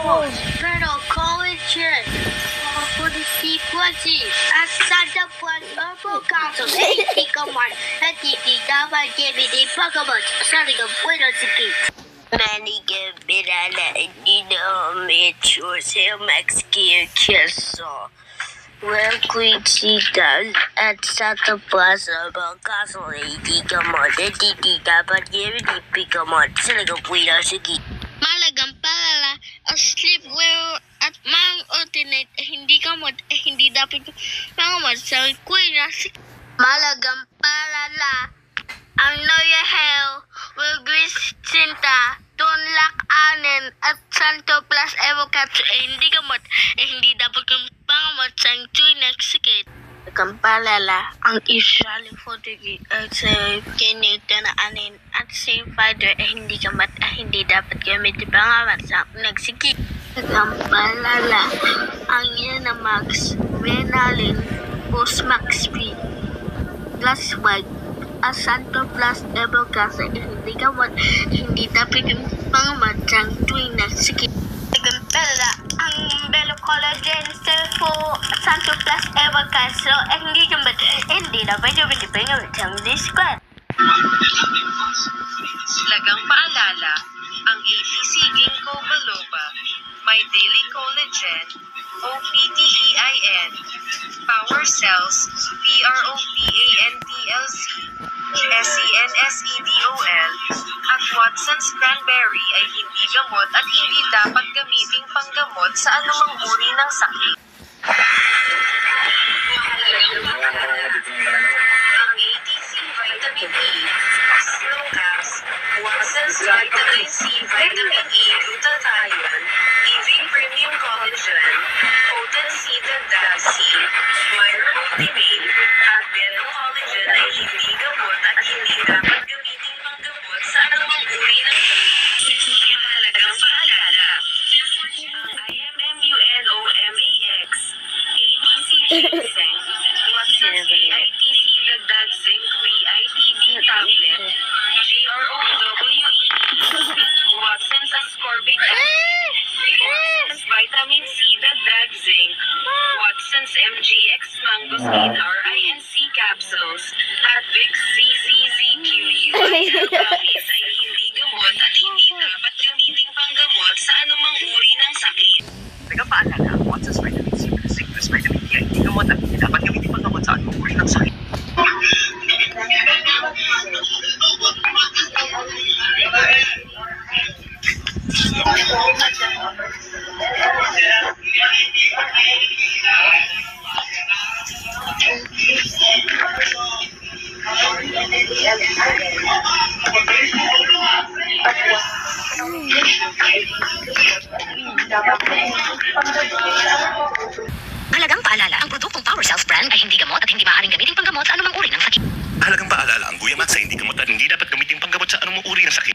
pero collagen, policyquacy, at sadapuan avocado, hindi ka man, hindi dapat gamitin pagkamat sa ligang pwede sige. Manigang binala, hindi na medyo sa Mexican queso. Well, Queen Cheetah at Santa Plaza, Bangkaso, hindi ka man, hindi dapat gamitin pagkamat sa ligang pwede sige. Malagang palala, asleep well at mang alternate, hindi ka mod, hindi dapat mga mod sa kuya. Malagang palala, ang Noya Hell, will grease Sinta, Don Lac Anen, at Santo Plus Evocats, hindi ka mod, hindi dapat kang pangamot sa tuy next sikit. Kampalala ang usually photography at sa kinita na anin at si father hindi kamat hindi dapat gamit pangalan sa nagsikip. Kampalala ang yan na max renalin post max p plus white as santo plus double kasi hindi kamat hindi dapat pangalan sa tuwing nagsikip. Kampalala ang Belo Collagen Sulfo Santo Plus Evocado hindi kamat hindi dapat gamit pangalan sa discount. Lagang paalala, ang ATC Ginkgo biloba may daily collagen, OPTEIN, power cells, PROPANTLC, SENSEDOL, at Watson's cranberry ay hindi gamot at hindi dapat gamiting panggamot sa anumang uri ng sakit. Ang ATC Vitamin E, Slow Caps, Watson's Vitamin C, Vitamin E, Glutathione, EV Premium Collagen, Potent Seeded DAC, Myromotivate, at Beta Collagen ay hindi gamot at hindi dapat gamitin panggamot sa anumang uri ng sakit. Mahalagang paalala, ang IMMUNOMAX, ATC Ginseng, Watson's AITC Dagdag Zinc PITD Tablet, GROWE, Watson's Ascorbic Acid, Watson's Vitamin C Dagdag Zinc, Watson's MGX Mangosteen RINC Capsules, at Vicks ZCZQUIL Gummies ay hindi gamot at hindi dapat gamiting panggamot sa anumang uri ng sakit. Lagang paalala, Watson's Vitamin C, Zinc plus Vitamin E ay hindi gamot at hindi dapat gamitin panggamot sa anumang uri ng sakit. Mahalagang paalala, ang produktong Power Cells brand ay hindi gamot at hindi maaaring gamitin panggamot sa anumang uri ng sakit. Mahalagang paalala, ang Guyamax ay hindi gamot at hindi dapat gamitin panggamot sa anumang uri ng sakit.